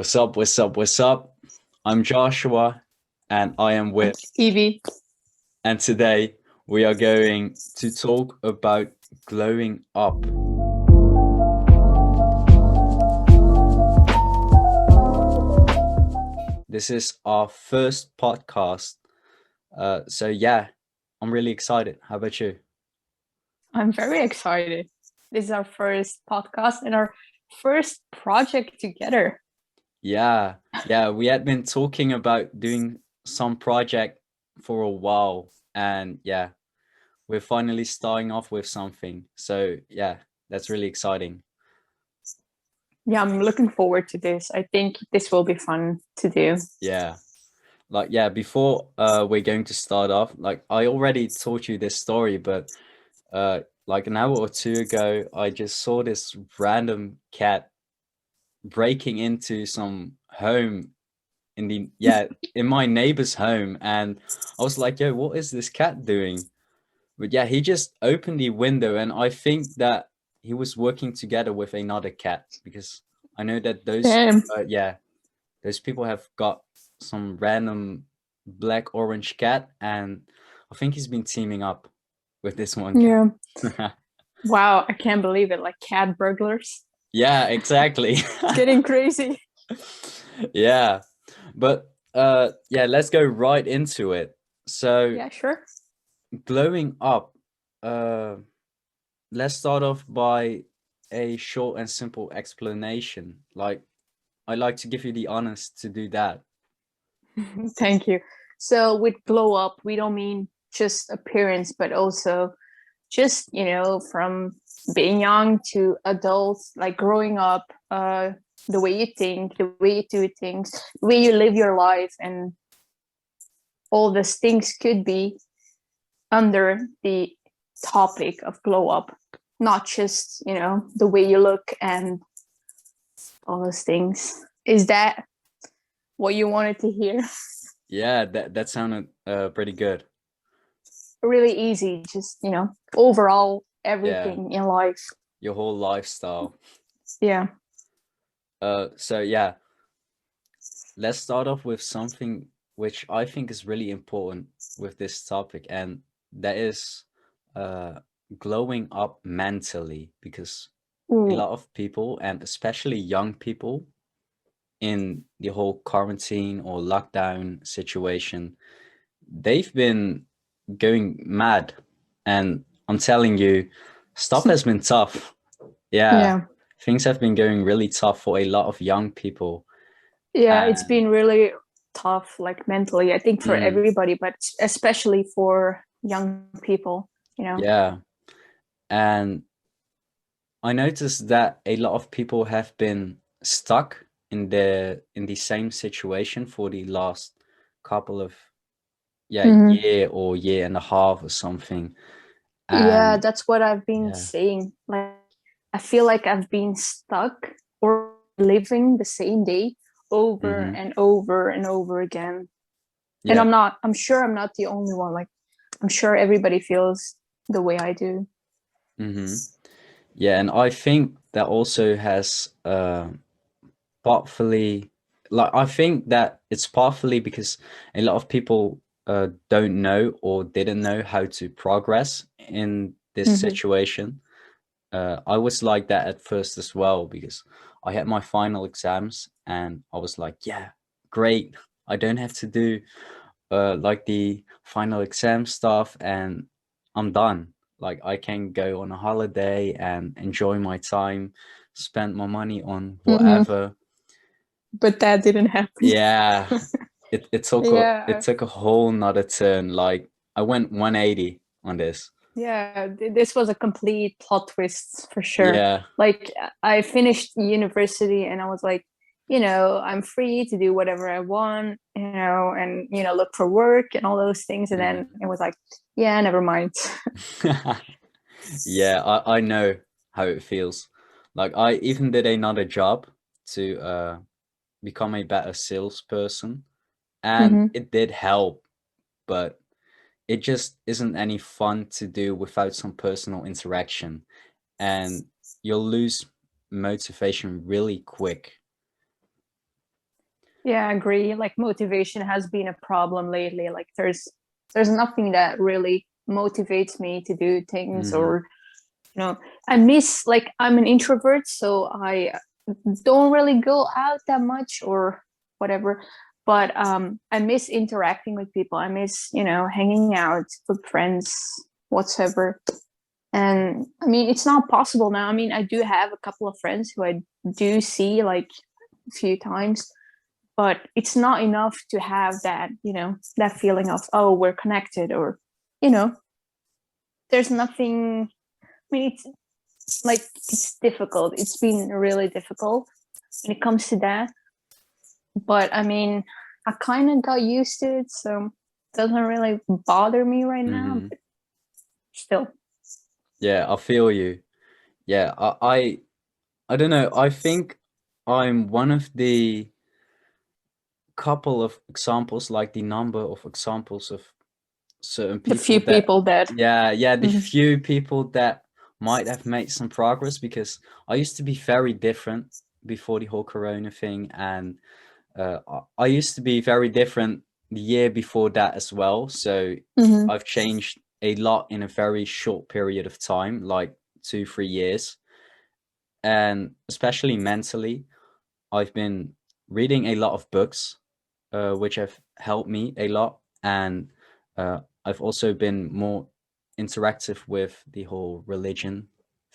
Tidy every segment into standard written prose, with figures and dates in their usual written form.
What's up? What's up? What's up? I'm Joshua and I am with, Evie. and today we are going to talk about glowing up. This is our first podcast. So, yeah, I'm really excited. How about you? I'm very excited. This is our first podcast and our first project together. Yeah, we had been talking about doing some project for a while, and yeah, we're finally starting off with something. So, yeah, that's really exciting. Yeah, I'm looking forward to this. I think this will be fun to do. Yeah. Before we're going to start off, like I already told you this story, but like an hour or two ago, I just saw this random cat breaking into some home in the in my neighbor's home, and I was like, yo, what is this cat doing? But yeah, he just opened the window, and I think that he was working together with another cat because I know that Damn. those people have got some random black orange cat, and I think he's been teaming up with this one Yeah. cat. Wow, I can't believe it. Like cat burglars. Yeah, exactly. It's getting crazy. Yeah. But yeah, let's go right into it. So Yeah, sure. glowing up, uh let's start off by a short and simple explanation. Like I like to give you the honors to do that. Thank you. So with glow up, we don't mean just appearance, but also just, from being young to adults, like growing up, the way you think, the way you do things, the way you live your life, and all these things could be under the topic of glow up, not just, the way you look and all those things. Is that what you wanted to hear? Yeah, that sounded pretty good. Really easy, just, overall Yeah, everything in life. your whole lifestyle. Yeah. So yeah, let's start off with something which I think is really important with this topic, and that is uh, glowing up mentally, because a Ooh. lot of people, and especially young people, in the whole quarantine or lockdown situation, they've been going mad. And I'm telling you, stuff has been tough. Yeah, Yeah. things have been going really tough for a lot of young people. Yeah, it's And been really tough, like mentally, I think for mm, everybody, but especially for young people. yeah, and I noticed that a lot of people have been stuck in the same situation for the last couple of Hmm. year or year and a half or something. Yeah, And that's what I've been yeah, saying. Like, I feel like I've been stuck or living the same day over hmm, and over and over again. And yeah, I'm sure I'm not the only one. Like, I'm sure everybody feels the way I do. hmm, yeah, and I think that also has partly, like I think that it's partly because a lot of people don't know or didn't know how to progress in this Hmm. situation. I was like that at first as well, because I had my final exams and I was like, yeah, great. I don't have to do like the final exam stuff, and I'm done. Like I can go on a holiday and enjoy my time, spend my money on Hmm. whatever. But that didn't happen. Yeah, it Yeah. took a whole nother turn. Like I went 180 on this. Yeah, this was a complete plot twist for sure. Yeah. Like, I finished university and I was like, I'm free to do whatever I want, and look for work and all those things. And then Mhm. it was like, yeah, never mind. Yeah, I know how it feels. Like I even did another job to become a better salesperson, and Hmm. it did help, but it just isn't any fun to do without some personal interaction, and you'll lose motivation really quick. Yeah, I agree. Like motivation has been a problem lately. Like there's nothing that really motivates me to do things, Hmm. or I miss, like, I'm an introvert, so I don't really go out that much or whatever. But I miss interacting with people. I miss, hanging out with friends, whatsoever. And I mean, it's not possible now. I mean, I do have a couple of friends who I do see like a few times, but it's not enough to have that, that feeling of, oh, we're connected, or, you know, there's nothing. I mean, it's difficult. It's been really difficult when it comes to that. But I mean, I kind of got used to it, so it doesn't really bother me right now, Hmm. but still. Yeah, I feel you. Yeah, I don't know. I think I'm one of the couple of examples, like the number of examples of certain The people few that, people that. yeah, the Mhm. few people that might have made some progress, because I used to be very different before the whole Corona thing, and I used to be very different the year before that as well. So Mhm. I've changed a lot in a very short period of time, like 2, 3 years, and especially mentally, I've been reading a lot of books, which have helped me a lot, and I've also been more interactive with the whole religion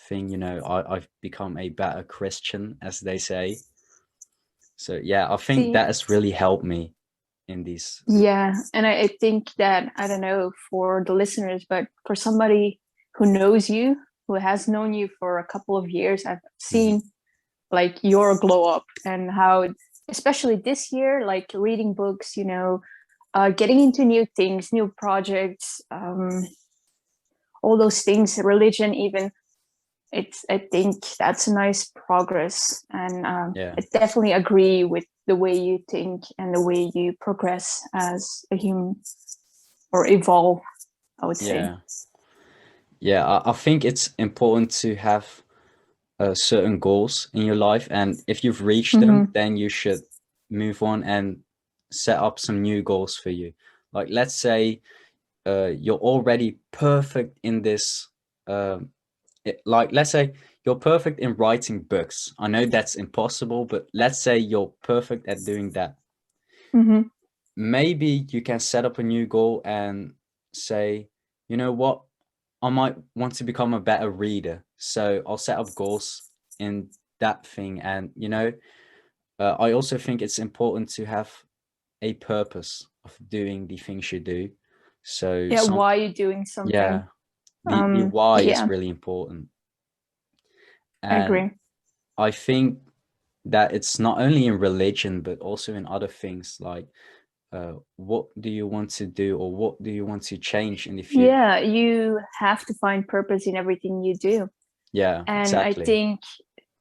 thing. I've become a better Christian, as they say. So yeah, I think See, that has really helped me in these. yeah, and I think that, I don't know for the listeners, but for somebody who knows you, who has known you for a couple of years, I've Mhm. seen like your glow up, and how, especially this year, like reading books, getting into new things, new projects, all those things, religion even. I think that's a nice progress, and Yeah, I definitely agree with the way you think and the way you progress as a human, or evolve, I would say. yeah, yeah. I think it's important to have certain goals in your life, and if you've reached them, Mm-hmm. then you should move on and set up some new goals for you. Like, let's say you're already perfect in this. Like, let's say you're perfect in writing books. I know that's impossible, but let's say you're perfect at doing that. Mm-hmm. Maybe you can set up a new goal and say, you know what, I might want to become a better reader. So I'll set up goals in that thing. And, I also think it's important to have a purpose of doing the things you do. So Yeah, why are you doing something? yeah, the why is Yeah, really important. I And agree. I think that it's not only in religion, but also in other things, like what do you want to do, or what do you want to change in the future? Yeah, you have to find purpose in everything you do. Yeah, And I exactly. think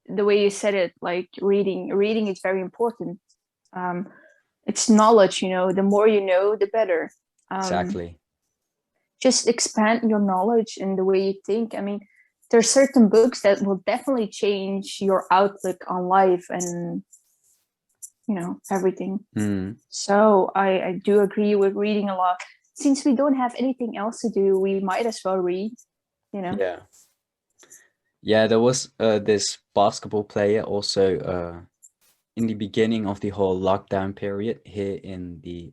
the way you said it, like reading is very important. Um, it's knowledge, the more you know, the better. Um, Exactly. just expand your knowledge and the way you think. I mean, there are certain books that will definitely change your outlook on life, and everything. Mm, So I do agree with reading a lot. Since we don't have anything else to do, we might as well read, you know. yeah. Yeah, there was this basketball player also in the beginning of the whole lockdown period here in the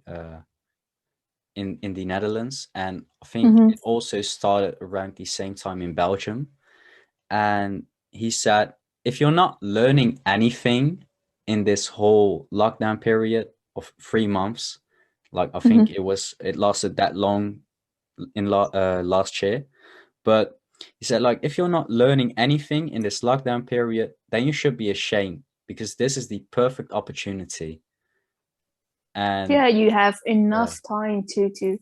Netherlands, and I think Mm-hmm. it also started around the same time in Belgium. And he said, if you're not learning anything in this whole lockdown period of 3 months, like I think Mm-hmm. it lasted that long in last year, but he said, like, if you're not learning anything in this lockdown period, then you should be ashamed, because this is the perfect opportunity. And Yeah, you have yeah. enough time to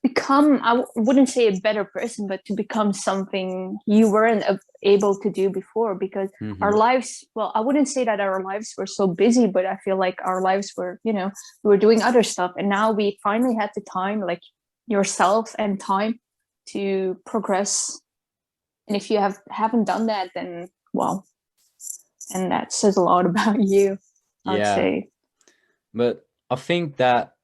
become, wouldn't say a better person, but to become something you weren't able to do before, because our Hmm. lives, well, I wouldn't say that our lives were so busy, but I feel like our lives were, we were doing other stuff, and now we finally had the time, like yourself and time, to progress. And if you haven't done that, then, well, and that says a lot about you, I would Yeah. say. But I think that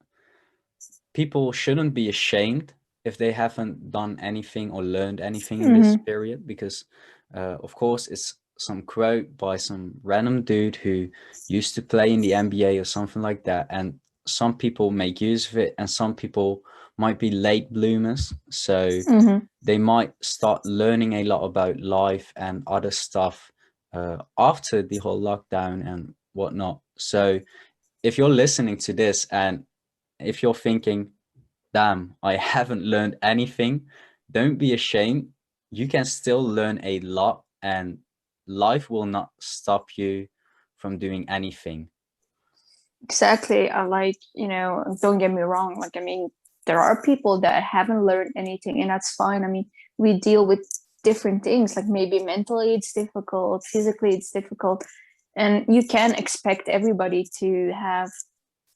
people shouldn't be ashamed if they haven't done anything or learned anything in this Hmm. period, because of course it's some quote by some random dude who used to play in the NBA or something like that, and some people make use of it and some people might be late bloomers, so Hmm. they might start learning a lot about life and other stuff after the whole lockdown and whatnot. So if you're listening to this and if you're thinking, damn, I haven't learned anything, don't be ashamed. You can still learn a lot, and life will not stop you from doing anything. Exactly. I like, don't get me wrong. Like, I mean, there are people that haven't learned anything, and that's fine. I mean, we deal with different things. Like maybe mentally it's difficult, physically it's difficult, and you can expect everybody to have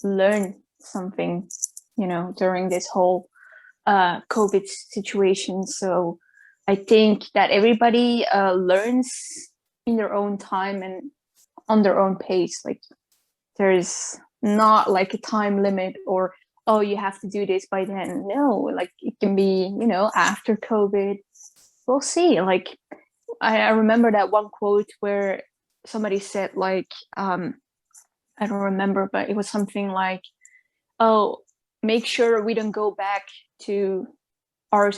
learned something, during this whole COVID situation. So I think that everybody learns in their own time and on their own pace. Like there's not like a time limit or, oh, you have to do this by then. No, like it can be, after COVID. We'll see. Like I remember that one quote where somebody said like, I don't remember, but it was something like, oh, make sure we don't go back to our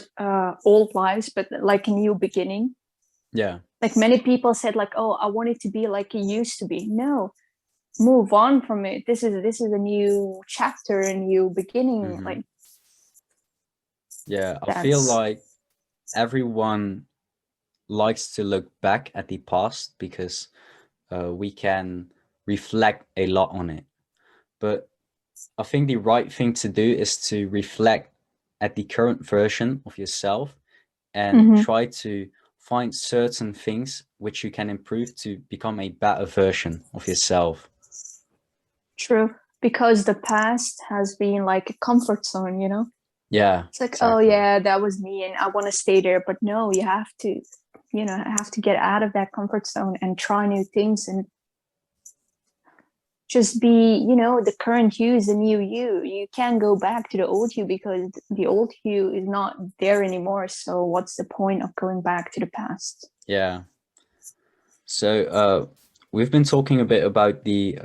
old lives, but like a new beginning. Yeah. Like many people said, like, oh, I want it to be like it used to be. No, move on from it. This is a new chapter, a new beginning. Hmm. Like Yeah. I feel that's. like everyone likes to look back at the past because we can reflect a lot on it. But I think the right thing to do is to reflect at the current version of yourself and Mhm. try to find certain things which you can improve to become a better version of yourself. True, because the past has been like a comfort zone. Yeah, It's like, oh exactly. yeah, that was me and I want to stay there. But no, you have to, have to get out of that comfort zone and try new things and just be, the current you is the new you. You can't go back to the old you because the old you is not there anymore. So what's the point of going back to the past? Yeah. So we've been talking a bit about the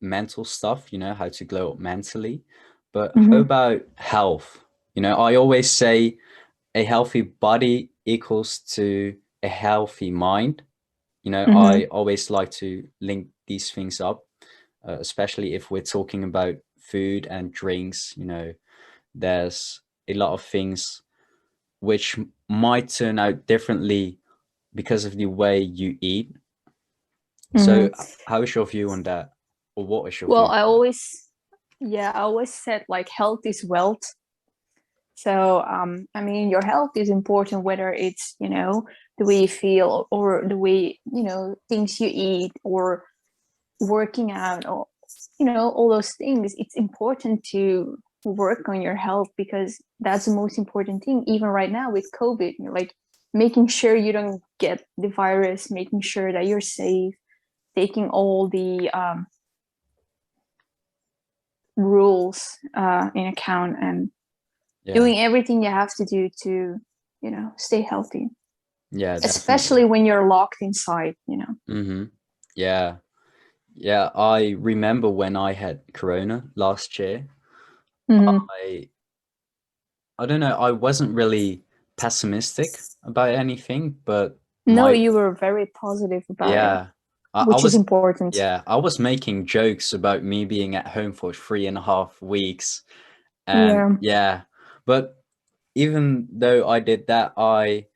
mental stuff, how to glow up mentally. But how Mm-hmm. about health? I always say a healthy body equals to a healthy mind. I Mm-hmm. always like to link these things up, especially if we're talking about food and drinks. There's a lot of things which might turn out differently because of the way you eat. So, Mm-hmm. how is your view on that? Or what is your Well, view on that? I always said like health is wealth. So, I mean, your health is important, whether it's, the way you feel or the way, things you eat or working out or, all those things. It's important to work on your health because that's the most important thing. Even right now with COVID, like making sure you don't get the virus, making sure that you're safe, taking all the rules in account and Yeah. doing everything you have to do to, stay healthy, Yeah, definitely. especially when you're locked inside. Mm-hmm. Yeah. Yeah, I remember when I had Corona last year. Hmm. I I don't know, I wasn't really pessimistic about anything, but No, my you were very positive about it, yeah, I which is was important. I was making jokes about me being at home for 3.5 weeks, and Yeah. yeah, but even though I did that, I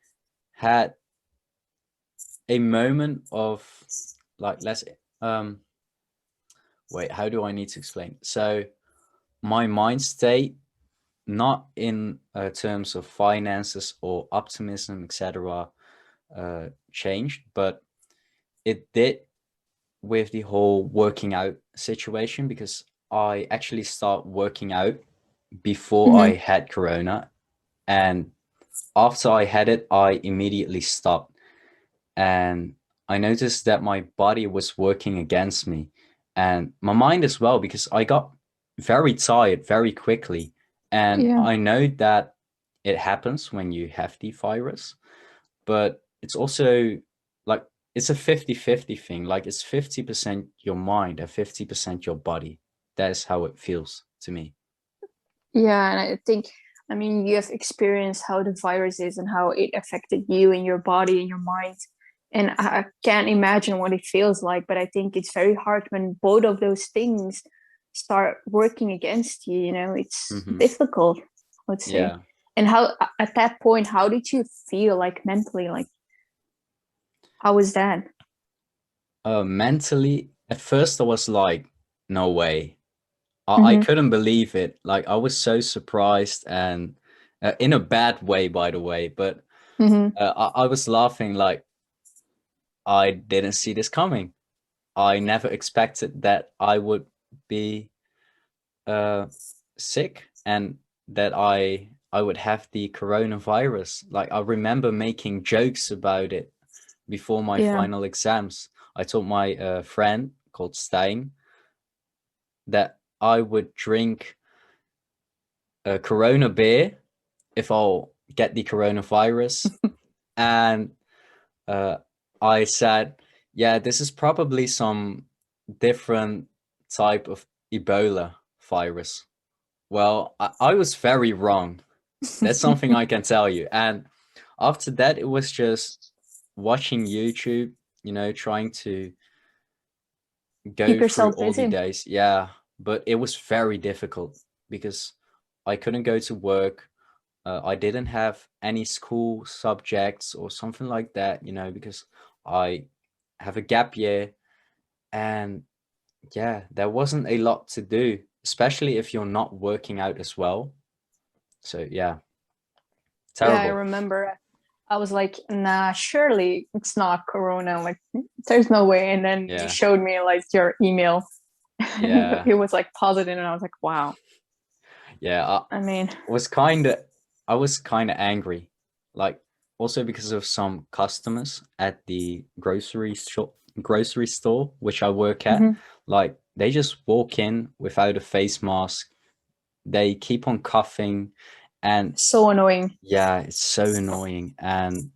had a moment of like let's um wait, how do I need to explain? So my mind state, not in terms of finances or optimism, etc., changed, but it did with the whole working out situation because I actually start working out before I Hmm. had Corona, and after I had it, I immediately stopped, and I noticed that my body was working against me, and my mind as well, because I got very tired very quickly. And Yeah. I know that it happens when you have the virus, but it's also like it's a 50-50 thing. Like it's 50% your mind and 50% your body. That's how it feels to me. Yeah, and I think, I mean, you have experienced how the virus is and how it affected you and your body and your mind. And I can't imagine what it feels like, but I think it's very hard when both of those things start working against you, you know, it's Hmm. difficult, let's say. Yeah. And how, at that point, how did you feel like mentally? Like, how was that? Mentally, at first I was like, no way. I Mm-hmm. couldn't believe it. Like I was so surprised, and in a bad way, by the way. But Mm-hmm. I was laughing like I didn't see this coming. I never expected that I would be uh, sick and that I would have the coronavirus. Like I remember making jokes about it before my Yeah. final exams. I told my friend called Stein that I would drink a Corona beer if I'll get the coronavirus. And uh, I said, yeah, this is probably some different type of Ebola virus. Well, I was very wrong. That's something I can tell you. And after that, it was just watching YouTube, trying to Keep go through yourself all the busy. days. Yeah, but it was very difficult because I couldn't go to work. I didn't have any school subjects or something like that, because I have a gap year. And yeah, there wasn't a lot to do, especially if you're not working out as well. So yeah, Yeah, I terrible. remember I was like, nah, surely it's not Corona. Like, there's no way. And then you Yeah, showed me like your email and yeah, it was like positive, and I was like, wow. yeah. I mean, Was kind of, I was kind of angry, like also because of some customers at the grocery store which I work at. mhm. Like they just walk in without a face mask. They keep on coughing, and So annoying. yeah, it's so annoying. And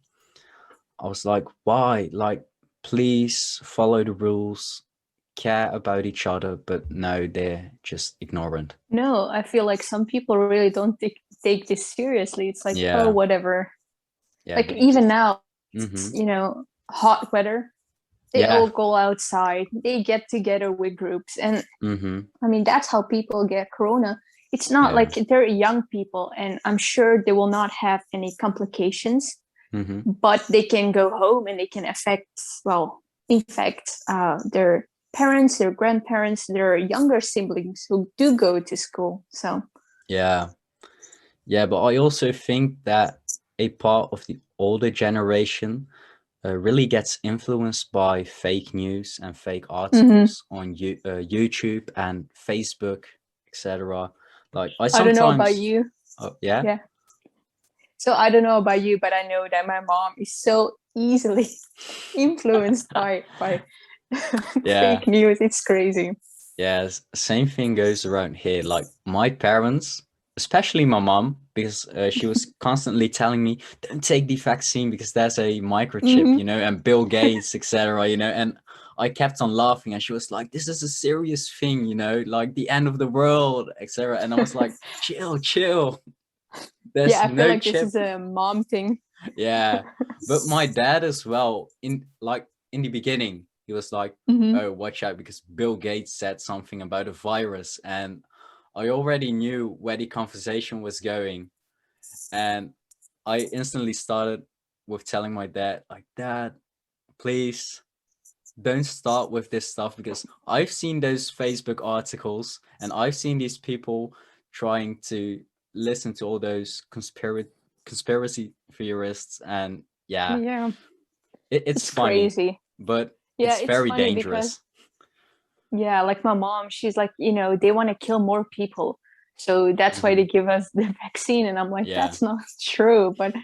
I was like, why? Like, please follow the rules, care about each other. But no, they're just ignorant. No, I feel like some people really don't take this seriously. It's like, oh, Yeah, whatever. yeah, Like, they even just. now, Mm-hmm. hot weather, they Yeah. all go outside, they get together with groups. And Mm-hmm. I mean, that's how people get corona. It's not Yeah. like they're young people, and I'm sure they will not have any complications, Mm-hmm. but they can go home and they can infect their parents, their grandparents, their younger siblings who do go to school. So, Yeah. Yeah, but I also think that a part of the older generation really gets influenced by fake news and fake mhm. articles on YouTube and Facebook, etc. Like I I don't know about sometimes, you. yeah, Yeah. So I don't know about you, but I know that my mom is so easily influenced by yeah, fake news. It's crazy. yeah. Same thing goes around here. Like my parents, especially my mom, because she was constantly telling me, "Don't take the vaccine because there's a microchip," Hmm. and Bill Gates, etc. And I kept on laughing, and she was like, "This is a serious thing, like the end of the world, etc." And I was like, "Chill, chill. Yeah, There's I feel no like this chip." is a mom thing. Yeah, but my dad as well. In the beginning, he was like, Hmm. "Oh, watch out," because Bill Gates said something about a virus, and I already knew where the conversation was going, and I instantly started with telling my dad, like, "Dad, please don't start with this stuff because I've seen those Facebook articles and I've seen these people trying to listen to all those conspiracy theorists, and yeah, Yeah, it's it's funny, crazy. but Yeah, it's it's very funny because dangerous." yeah, like my mom, she's like, they want to kill more people. So that's why Hmm. they give us the vaccine. And I'm like, Yeah. that's not true. But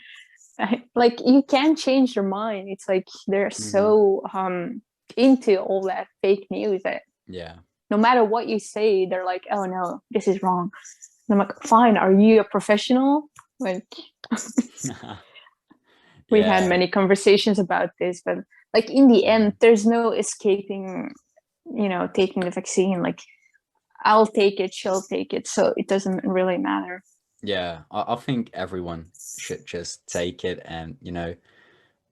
like you can change their mind. It's like they're Hmm. so into all that fake news that Yeah. No matter what you say, they're like, oh no, this is wrong. And I'm like, fine, are you a professional? Like, we had Yeah. many conversations about this, but like in the end, Mhm. there's no escaping, taking the vaccine. Like, I'll take it, she'll take it. So it doesn't really matter. Yeah. I think everyone should just take it, and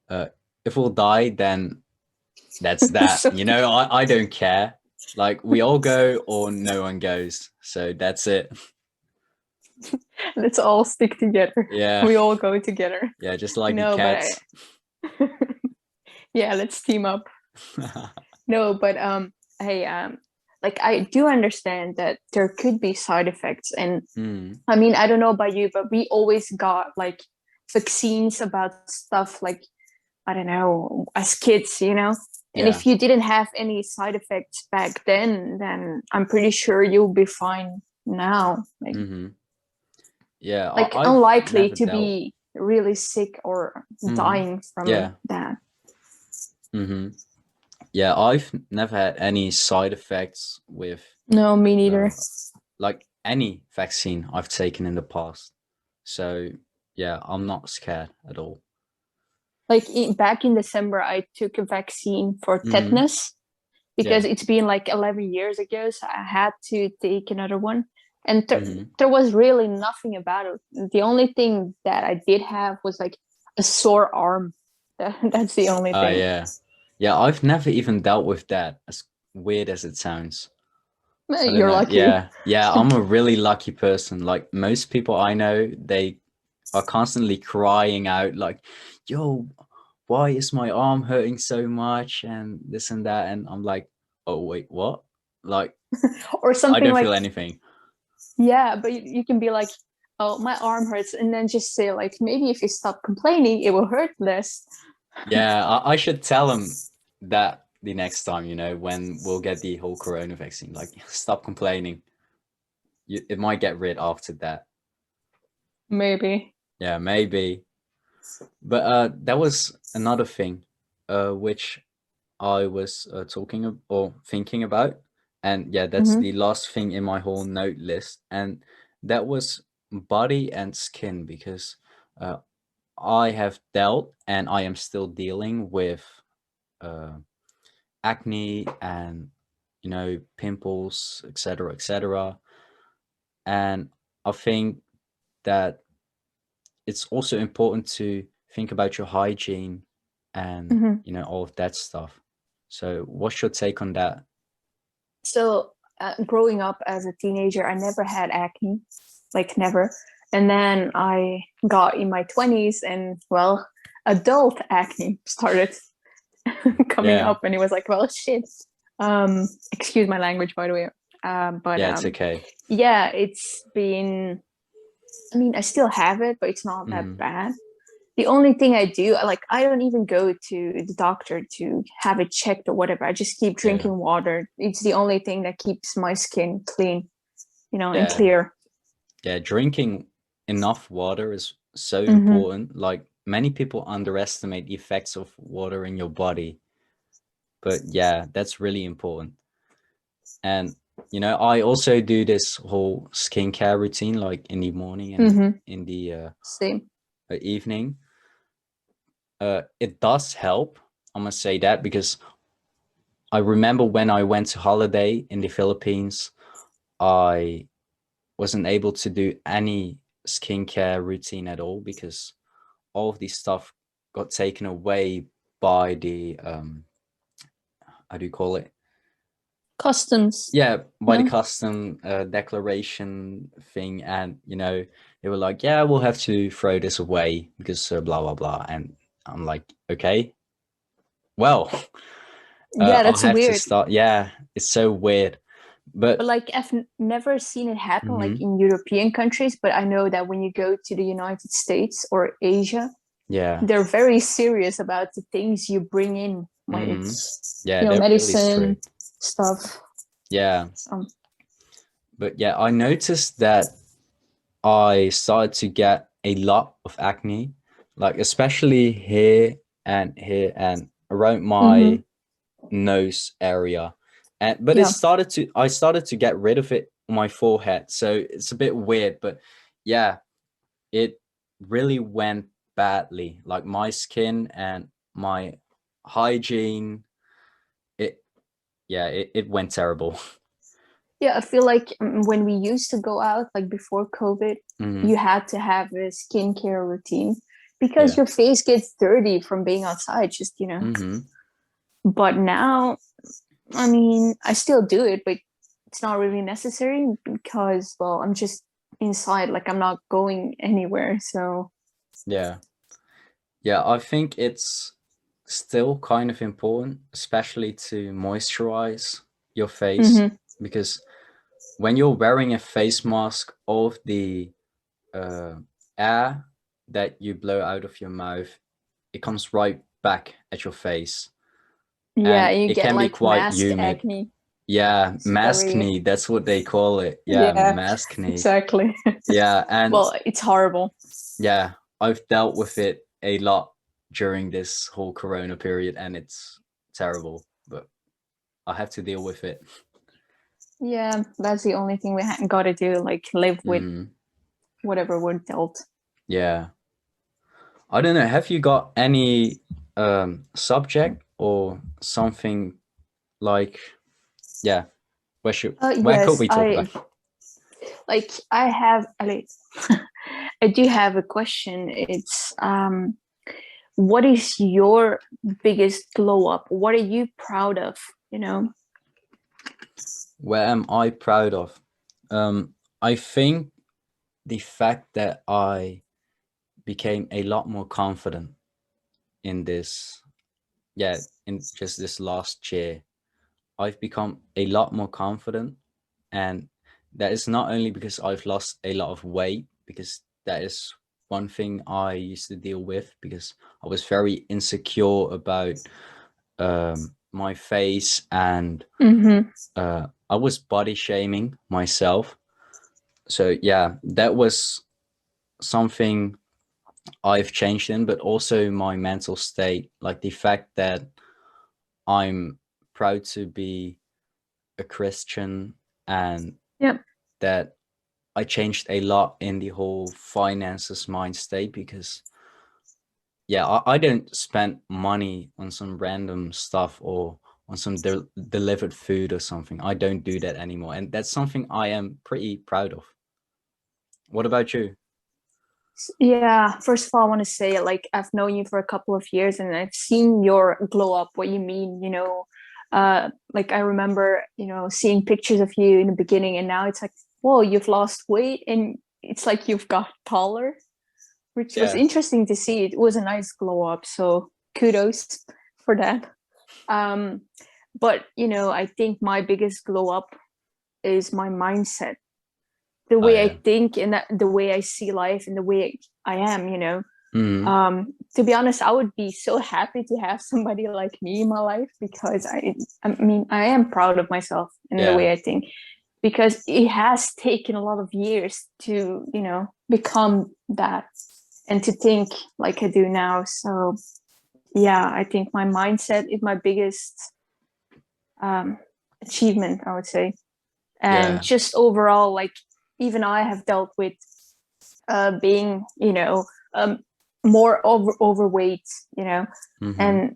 uh, if we'll die, then that's that. So I don't care. Like we all go or no one goes. So that's it. let's all stick together. Yeah. We all go together. Yeah, just like the No, but cats. yeah, let's team up. No, but hey, like I do understand that there could be side effects, and Mm, I mean, I don't know about you, but we always got like vaccines about stuff like, I don't know, as kids. And yeah. if you didn't have any side effects back then I'm pretty sure you'll be fine now. Hmm. Yeah, Like I've unlikely never to dealt. be really sick or Mm, dying from yeah. that. Hmm. Yeah, I've never had any side effects with No, me neither. uh like any vaccine I've taken in the past. So yeah, I'm not scared at all. Like back in December, I took a vaccine for Hmm. tetanus because Yeah. it's been like 11 years ago. So I had to take another one. And Hmm. there was really nothing about it. The only thing that I did have was like a sore arm. That's the only thing. Yeah. Yeah, I've never even dealt with that, as weird as it sounds. I don't You're know. lucky. Yeah. Yeah, I'm a really lucky person. Like most people I know, they are constantly crying out like, "Yo, why is my arm hurting so much?" and this and that, and I'm like, "Oh, wait, what?" Like Or I something don't like, feel anything. yeah, but you can be like, oh, my arm hurts. And then just say, like, maybe if you stop complaining, it will hurt less. Yeah, I should tell them that the next time, when we'll get the whole corona vaccine, like stop complaining. It might get rid after that. Maybe. Yeah, maybe. But that was another thing, which I was or thinking about, and yeah, that's Hmm. the last thing in my whole note list, and that was body and skin, because uh, I have dealt and I am still dealing with uh, acne and pimples, etc., etc. And I think that it's also important to think about your hygiene and Hmm. all of that stuff. So what's your take on that? So, growing up as a teenager, I never had acne, like never. And then I got in my 20s, and well, adult acne started coming Yeah. up, and it was like, well, shit. Excuse my language, by the way. But Yeah, it's okay. yeah, it's been. I mean, I still have it, but it's not that Hmm. bad. The only thing I do, like, I don't even go to the doctor to have it checked or whatever. I just keep Yeah. drinking water. It's the only thing that keeps my skin clean, and Yeah. clear. Yeah, drinking enough water is so Hmm. important. Like many people underestimate the effects of water in your body, but yeah, that's really important. And I also do this whole skincare routine, like in the morning and Hmm. in the Same. evening. It does help. I must say that, because I remember when I went to holiday in the Philippines, I wasn't able to do any skincare routine at all, because all of this stuff got taken away by the how do you call it? Customs. Yeah, by the No? custom declaration thing, and they were like, "Yeah, we'll have to throw this away because blah blah blah," and I'm like, "Okay, well, Yeah, I'll that's have to weird. start." Yeah, it's so weird, But but like, I've never seen it happen like mhm, in European countries. But I know that when you go to the United States or Asia, yeah, they're very serious about the things you bring in when hmm, it's yeah, they're really medicine strict. stuff. Yeah, um but yeah, I noticed that I started to get a lot of acne, like especially here and around mhm. my nose area. And but Yeah. I started to get rid of it on my forehead, so it's a bit weird. But yeah, it really went badly. Like my skin and my hygiene, it yeah, it went terrible. Yeah, I feel like when we used to go out, like before COVID, Hmm. you had to have a skincare routine because Yeah. your face gets dirty from being outside, just, you know. Hmm. But now, I mean, I still do it, but it's not really necessary because, well, I'm just inside, like I'm not going anywhere. So, Yeah. Yeah, I think it's still kind of important, especially to moisturize your face, mhm. because when you're wearing a face mask, all of the uh, air that you blow out of your mouth, it comes right back at your face, Yeah, and you it get can be like quite mask humid. acne. Yeah, It's very, maskne, that's what they call it. Yeah, yeah, maskne. exactly. Yeah, and Well, it's horrible. yeah, I've dealt with it a lot during this whole Corona period, and it's terrible, but I have to deal with it. Yeah, that's the only thing we got to do, like live with Mm, whatever we're dealt. yeah. I don't know. Have you got any subject or something like, yeah, where could Yes, we talk about? I have like I do have a question. It's what is your biggest glow up? What are you proud of, you know? Where am I proud of? I think the fact that I became a lot more confident in this, yeah, in just this last year. I've become a lot more confident, and that is not only because I've lost a lot of weight, because that is one thing I used to deal with, because I was very insecure about my face, and Mm-hmm. I was body shaming myself. So yeah, that was something I've changed in, but also my mental state, like the fact that I'm proud to be a Christian, and Yep. that I changed a lot in the whole finances mind state, because yeah, I don't spend money on some random stuff or on some delivered food or something. I don't do that anymore, and that's something I am pretty proud of. What about you? Yeah, first of all, I want to say like I've known you for a couple of years and I've seen your glow up, what you mean, you know. Like I remember, you know, seeing pictures of you in the beginning and now it's like, whoa, you've lost weight and it's like you've got taller, which was Yeah, interesting to see. It was a nice glow up, so kudos for that. Um, but you know, I think my biggest glow up is my mindset, the oh way I yeah. think and the way I see life and the way I am, you know. Mm, To be honest, I would be so happy to have somebody like me in my life because I mean, I am proud of myself and the yeah, way I think because it has taken a lot of years to, you know, become that and to think like I do now. So yeah, I think my mindset is my biggest um, achievement, I would say. And yeah. just overall, like even I have dealt with being, you know, more overweight, you know, Mm-hmm. and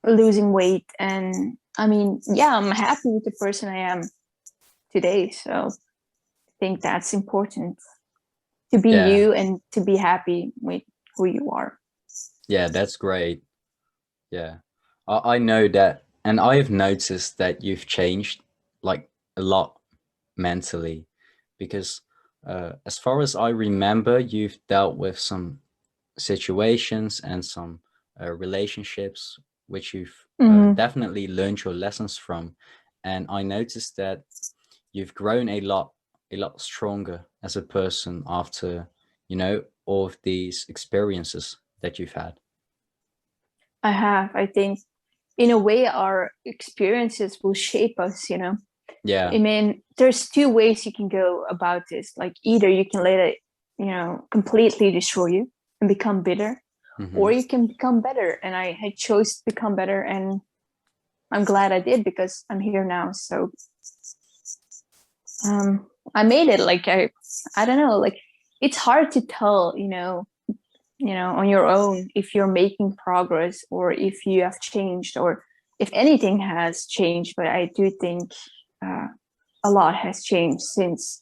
losing weight. And I mean, yeah, I'm happy with the person I am today. So I think that's important to be Yeah, you and to be happy with who you are. yeah. That's great. Yeah, I know that, and I have noticed that you've changed like a lot mentally, because as far as I remember, you've dealt with some situations and some relationships which you've Mm-hmm. definitely learned your lessons from, and I noticed that you've grown a lot stronger as a person after, all of these experiences that you've had. I have. I think in a way, our experiences will shape us, you know. I Yeah. mean, there's two ways you can go about this. Like either you can let it, you know, completely destroy you and become bitter, Hmm. or you can become better. And I had chose to become better. And I'm glad I did because I'm here now. So I made it. Like I don't know. Like it's hard to tell, on your own if you're making progress or if you have changed or if anything has changed. But I do think uh, a lot has changed since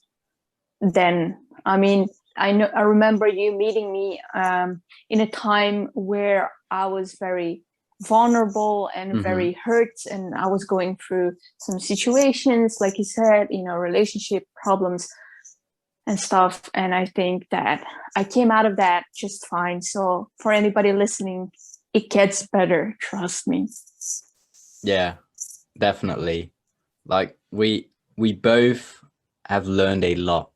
then. I mean, I remember you meeting me in a time where I was very vulnerable and Mm-hmm. very hurt, and I was going through some situations, like you said, relationship problems and stuff. And I think that I came out of that just fine. So for anybody listening, it gets better. Trust me. Yeah, definitely. Like we both have learned a lot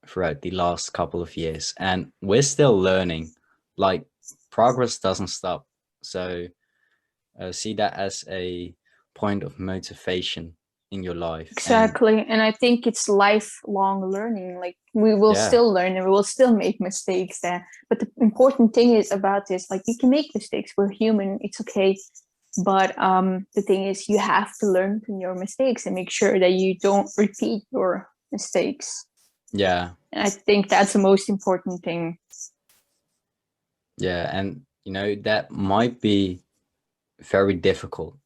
throughout the last couple of years, and we're still learning. Like progress doesn't stop. So see that as a point of motivation in your life. And Exactly. And I think it's lifelong learning. Like we will yeah, still learn and we will still make mistakes there. But the important thing is about this, like you can make mistakes. We're human. It's okay. But the thing is you have to learn from your mistakes and make sure that you don't repeat your mistakes. yeah, And I think that's the most important thing. yeah. And that might be very difficult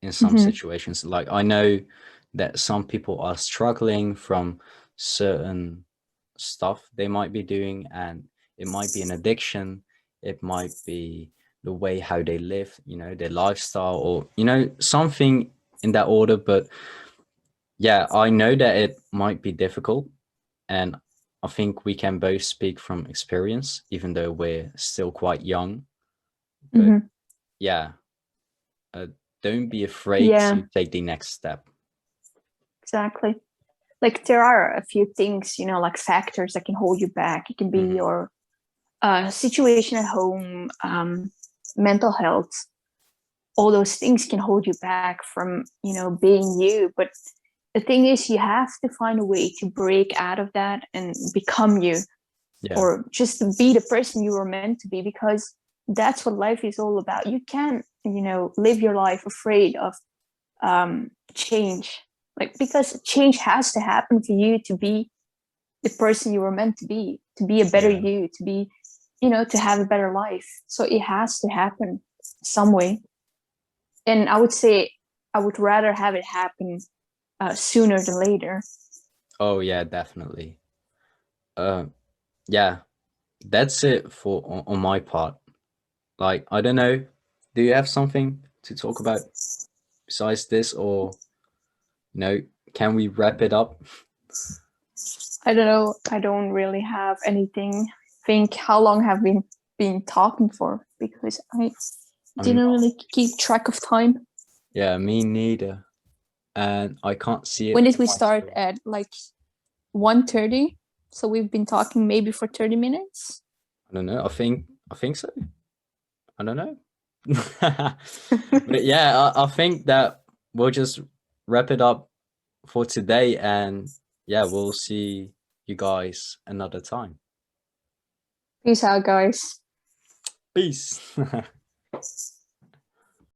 in some Mm-hmm. situations. Like I know that some people are struggling from certain stuff they might be doing, and it might be an addiction, it might be the way how they live, their lifestyle, or something in that order. But yeah, I know that it might be difficult, and I think we can both speak from experience, even though we're still quite young. But Mm-hmm. yeah, uh, don't be afraid Yeah, to take the next step. exactly. Like there are a few things, like factors that can hold you back. It can be Hmm. your situation at home, mental health. All those things can hold you back from, being you. But the thing is, you have to find a way to break out of that and become you, Yeah, or just be the person you were meant to be, because that's what life is all about. You can't, live your life afraid of change, like because change has to happen for you to be the person you were meant to be a better yeah. you, to be, to have a better life. So it has to happen some way. And I would say I would rather have it happen sooner than later. Oh yeah, definitely. Uh, yeah, that's it for on my part. Like, I don't know, do you have something to talk about besides this, or no? Can we wrap it up? I don't know. I don't really have anything. Think how long have we been talking for? Because I I'm didn't not. really keep track of time. Yeah, me neither. And I can't see When it did on we my start? screen. At like 1:30. So we've been talking maybe for 30 minutes. I don't know. I think so. I don't know. But yeah, I think that we'll just wrap it up for today, and yeah, we'll see you guys another time. Peace out, guys. Peace.